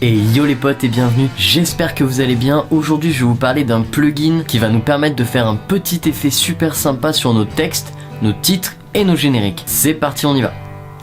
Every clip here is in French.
Et yo les potes et bienvenue, j'espère que vous allez bien. Aujourd'hui je vais vous parler d'un plugin qui va nous permettre de faire un petit effet super sympa sur nos textes, nos titres et nos génériques. C'est parti, on y va.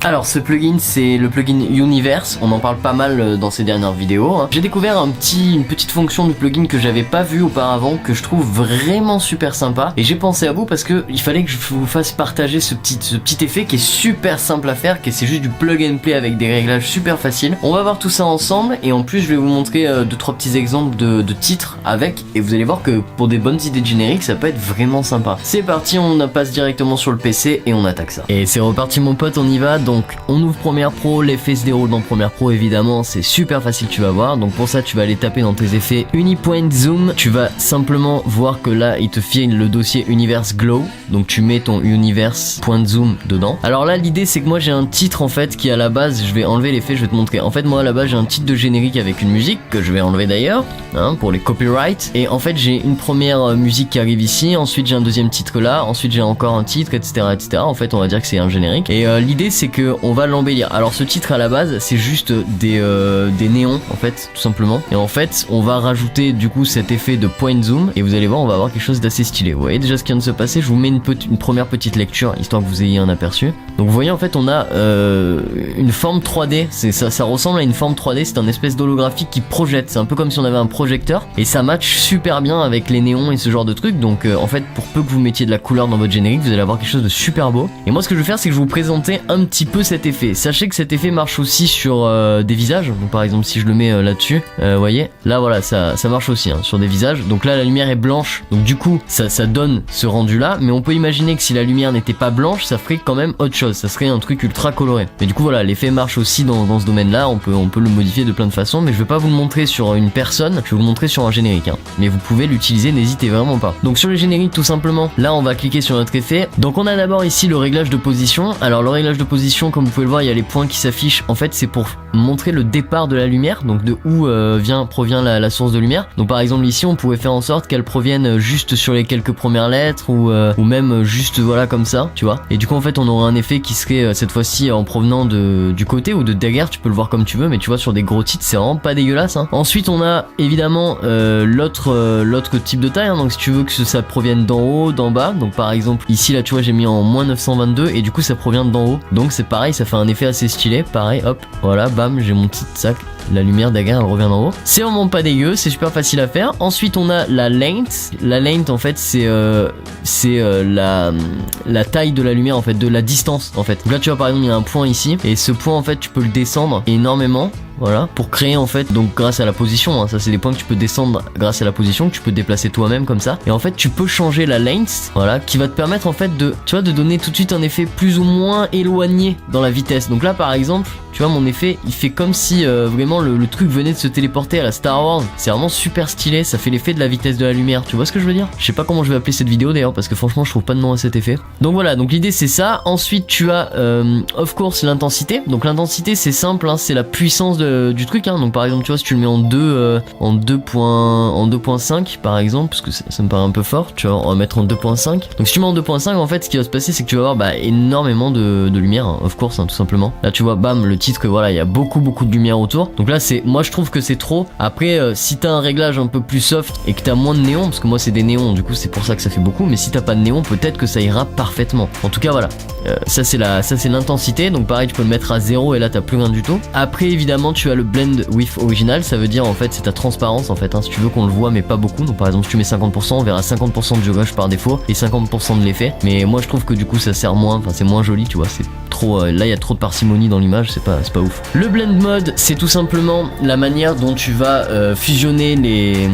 Alors ce plugin c'est le plugin Universe, on en parle pas mal dans ces dernières vidéos. J'ai découvert une petite fonction du plugin que j'avais pas vu auparavant, que je trouve vraiment super sympa. Et j'ai pensé à vous parce que il fallait que je vous fasse partager ce petit effet qui est super simple à faire, c'est juste du plug and play avec des réglages super faciles. On va voir tout ça ensemble et en plus je vais vous montrer 2-3 petits exemples de titres avec. Et vous allez voir que pour des bonnes idées de générique ça peut être vraiment sympa. C'est parti, on passe directement sur le PC et on attaque ça. Et c'est reparti mon pote, on y va. Donc on ouvre Premiere Pro, l'effet se déroule dans Premiere Pro évidemment, c'est super facile, tu vas voir. Donc pour ça tu vas aller taper dans tes effets Uni.Zoom, tu vas simplement voir que là il te file le dossier Universe Glow, donc tu mets ton Universe.Zoom dedans. Alors là l'idée c'est que moi j'ai un titre en fait qui à la base, je vais enlever l'effet, je vais te montrer. En fait moi à la base j'ai un titre de générique avec une musique que je vais enlever d'ailleurs pour les copyrights. Et en fait j'ai une première musique qui arrive ici, ensuite j'ai un deuxième titre là, ensuite j'ai encore un titre, etc. En fait on va dire que c'est un générique. Et l'idée c'est que on va l'embellir. Alors ce titre à la base c'est juste des néons en fait tout simplement. Et en fait on va rajouter du coup cet effet de point zoom et vous allez voir on va avoir quelque chose d'assez stylé. Vous voyez déjà ce qui vient de se passer, je vous mets une première petite lecture histoire que vous ayez un aperçu. Donc vous voyez en fait on a une forme 3D, ça ressemble à une forme 3D, c'est un espèce d'holographique qui projette, c'est un peu comme si on avait un projecteur et ça match super bien avec les néons et ce genre de trucs. Donc en fait pour peu que vous mettiez de la couleur dans votre générique vous allez avoir quelque chose de super beau. Et moi ce que je vais faire c'est que je vais vous présenter un petit peu cet effet. Sachez que cet effet marche aussi sur des visages. Donc par exemple si je le mets là-dessus, voyez, là voilà ça marche aussi sur des visages. Donc là la lumière est blanche, donc du coup ça donne ce rendu là. Mais on peut imaginer que si la lumière n'était pas blanche, ça ferait quand même autre chose, ça serait un truc ultra coloré. Mais du coup voilà, l'effet marche aussi dans ce domaine là. On peut le modifier de plein de façons, mais je vais pas vous le montrer sur une personne, je vais vous le montrer sur un générique mais vous pouvez l'utiliser, n'hésitez vraiment pas. Donc sur les génériques tout simplement, là on va cliquer sur notre effet. Donc on a d'abord ici le réglage de position. Alors le réglage de position, comme vous pouvez le voir, il y a les points qui s'affichent. En fait c'est pour montrer le départ de la lumière, donc de où provient la source de lumière. Donc par exemple ici on pourrait faire en sorte qu'elle provienne juste sur les quelques premières lettres ou même juste voilà comme ça, tu vois. Et du coup en fait on aurait un effet qui serait cette fois-ci en provenant du côté ou de derrière, tu peux le voir comme tu veux, mais tu vois sur des gros titres c'est vraiment pas dégueulasse. Ensuite on a évidemment l'autre type de taille, donc si tu veux que ça provienne d'en haut, d'en bas. Donc par exemple ici là tu vois j'ai mis en moins 922 et du coup ça provient d'en haut, donc c'est pareil, ça fait un effet assez stylé. Pareil, hop, voilà, bam, j'ai mon petit sac, la lumière derrière elle revient d'en haut. C'est vraiment pas dégueu, c'est super facile à faire. Ensuite on a la length. La length en fait c'est la taille de la lumière, en fait, de la distance en fait. Donc là tu vois par exemple il y a un point ici et ce point en fait tu peux le descendre énormément. Voilà, pour créer en fait, donc grâce à la position, ça c'est des points que tu peux descendre grâce à la position, que tu peux déplacer toi-même comme ça. Et en fait tu peux changer la length, voilà, qui va te permettre en fait de donner tout de suite un effet plus ou moins éloigné dans la vitesse. Donc là par exemple, tu vois mon effet, il fait comme si vraiment le truc venait de se téléporter à la Star Wars. C'est vraiment super stylé, ça fait l'effet de la vitesse de la lumière, tu vois ce que je veux dire? Je sais pas comment je vais appeler cette vidéo d'ailleurs parce que franchement je trouve pas de nom à cet effet. Donc voilà, donc l'idée c'est ça. Ensuite tu as of course l'intensité. Donc l'intensité c'est simple, c'est la puissance du truc. Donc par exemple tu vois si tu le mets en 2.5 par exemple, parce que ça me paraît un peu fort, tu vois, on va mettre en 2.5. Donc si tu mets en 2.5 en fait ce qui va se passer c'est que tu vas avoir énormément de lumière, of course, tout simplement. Là tu vois bam le titre, voilà, il y a beaucoup de lumière autour. Donc là moi je trouve que c'est trop. Après si t'as un réglage un peu plus soft et que t'as moins de néons, parce que moi c'est des néons du coup c'est pour ça que ça fait beaucoup, mais si t'as pas de néons peut-être que ça ira parfaitement. En tout cas voilà, ça c'est l'intensité. Donc pareil tu peux le mettre à 0 et là t'as plus rien du tout. Après évidemment tu as le blend with original, ça veut dire en fait c'est ta transparence en fait, si tu veux qu'on le voit mais pas beaucoup. Donc par exemple si tu mets 50%, on verra 50% du rush par défaut et 50% de l'effet. Mais moi je trouve que du coup ça sert moins, c'est moins joli, tu vois, c'est trop là il y a trop de parcimonie dans l'image, c'est pas ouf. Le blend mode c'est tout simplement la manière dont tu vas fusionner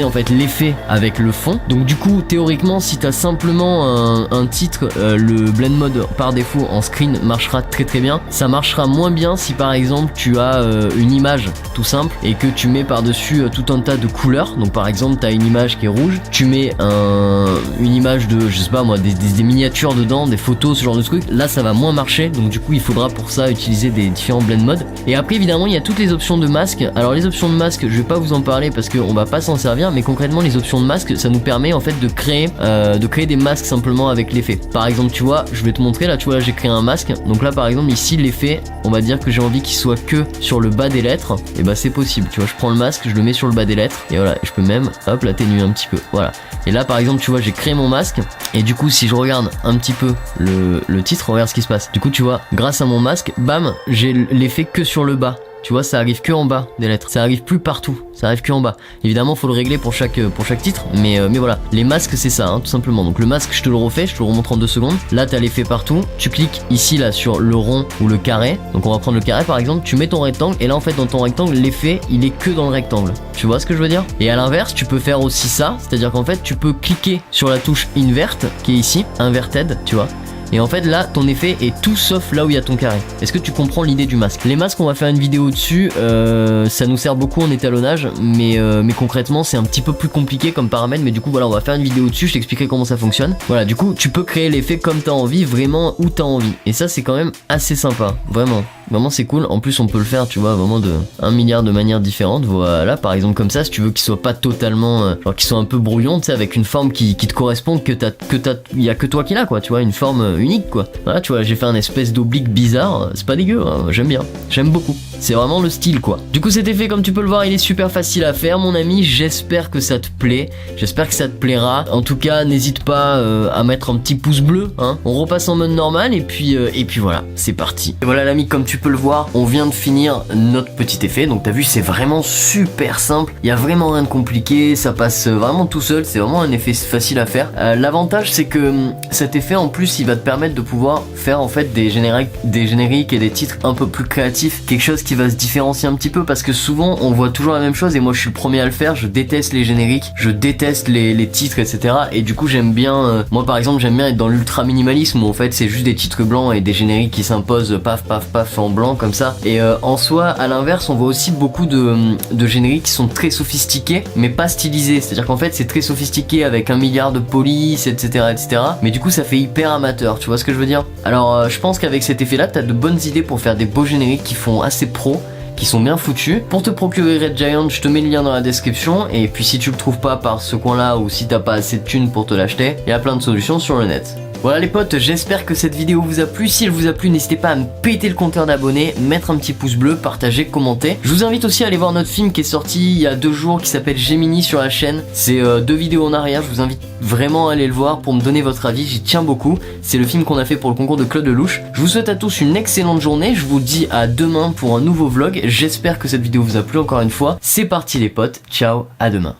en fait l'effet avec le fond. Donc du coup théoriquement si t'as simplement un titre, le blend mode par défaut en screen marchera très bien. Ça marchera moins bien si par exemple tu as une image tout simple et que tu mets par dessus tout un tas de couleurs. Donc par exemple tu as une image qui est rouge, tu mets une image de je sais pas moi des miniatures dedans, des photos, ce genre de truc, là ça va moins marcher, donc du coup il faudra pour ça utiliser des différents blend modes. Et après évidemment il y a toutes les options de masque. Alors les options de masque je vais pas vous en parler parce qu'on va pas s'en servir, mais concrètement les options de masque ça nous permet en fait de créer des masques simplement avec l'effet. Par exemple tu vois, je vais te montrer là, tu vois là j'ai créé un masque, donc là par exemple ici l'effet, on va dire que j'ai envie qu'il soit que sur le bas des lettres, et bah c'est possible, tu vois, je prends le masque, je le mets sur le bas des lettres, et voilà, je peux même hop l'atténuer un petit peu, voilà. Et là par exemple tu vois j'ai créé mon masque, et du coup si je regarde un petit peu le titre, regarde ce qui se passe. Du coup tu vois, grâce à mon masque, bam, j'ai l'effet que sur le bas. Tu vois, ça arrive que en bas des lettres, ça arrive plus partout, ça arrive que en bas. Évidemment faut le régler pour chaque titre, mais voilà, les masques c'est ça hein, tout simplement. Donc le masque je te le refais, je te le remontre en 2 secondes. Là t'as l'effet partout, tu cliques ici là sur le rond ou le carré. Donc on va prendre le carré par exemple, tu mets ton rectangle, et là en fait dans ton rectangle l'effet il est que dans le rectangle. Tu vois ce que je veux dire? Et à l'inverse tu peux faire aussi ça, c'est à dire qu'en fait tu peux cliquer sur la touche invert qui est ici, inverted, tu vois. Et en fait là ton effet est tout sauf là où il y a ton carré. Est-ce que tu comprends l'idée du masque? Les masques on va faire une vidéo dessus, ça nous sert beaucoup en étalonnage, mais concrètement c'est un petit peu plus compliqué comme paramètre, mais du coup voilà on va faire une vidéo dessus, je t'expliquerai comment ça fonctionne. Voilà, du coup tu peux créer l'effet comme t'as envie, vraiment où t'as envie, et ça c'est quand même assez sympa, vraiment c'est cool. En plus on peut le faire tu vois vraiment de 1 milliard de manières différentes. Voilà par exemple comme ça, si tu veux qu'il soit pas totalement genre qu'il soit un peu brouillon, tu sais, avec une forme qui te correspond, y a que toi qui l'a quoi, tu vois, une forme unique quoi. Voilà tu vois, j'ai fait un espèce d'oblique bizarre, c'est pas dégueu hein, j'aime bien, j'aime beaucoup, c'est vraiment le style quoi. Du coup cet effet comme tu peux le voir il est super facile à faire mon ami, j'espère que ça te plaît, j'espère que ça te plaira. En tout cas n'hésite pas à mettre un petit pouce bleu hein. On repasse en mode normal et puis voilà, c'est parti. Et voilà l'ami, comme tu peux le voir, on vient de finir notre petit effet, donc t'as vu c'est vraiment super simple, il y a vraiment rien de compliqué, ça passe vraiment tout seul, c'est vraiment un effet facile à faire. L'avantage c'est que cet effet en plus il va te permettre de pouvoir faire en fait des génériques et des titres un peu plus créatifs, quelque chose qui va se différencier un petit peu, parce que souvent on voit toujours la même chose, et moi je suis le premier à le faire, je déteste les génériques, je déteste les titres etc, et du coup j'aime bien, moi par exemple j'aime bien être dans l'ultra minimalisme où en fait c'est juste des titres blancs et des génériques qui s'imposent paf paf paf en blanc comme ça. Et en soi à l'inverse on voit aussi beaucoup de génériques qui sont très sophistiqués mais pas stylisés, c'est à dire qu'en fait c'est très sophistiqué avec 1 milliard de polices etc, mais du coup ça fait hyper amateur, tu vois ce que je veux dire. Alors je pense qu'avec cet effet là t'as de bonnes idées pour faire des beaux génériques qui font assez pro, qui sont bien foutus. Pour te procurer Red Giant, je te mets le lien dans la description, et puis si tu le trouves pas par ce coin là, ou si t'as pas assez de thunes pour te l'acheter, il y a plein de solutions sur le net. Voilà les potes, j'espère que cette vidéo vous a plu. Si elle vous a plu, n'hésitez pas à me péter le compteur d'abonnés, mettre un petit pouce bleu, partager, commenter. Je vous invite aussi à aller voir notre film qui est sorti il y a 2 jours, qui s'appelle Gemini sur la chaîne. C'est 2 vidéos en arrière, je vous invite vraiment à aller le voir pour me donner votre avis, j'y tiens beaucoup. C'est le film qu'on a fait pour le concours de Claude Lelouch. Je vous souhaite à tous une excellente journée, je vous dis à demain pour un nouveau vlog. J'espère que cette vidéo vous a plu encore une fois. C'est parti les potes, ciao, à demain.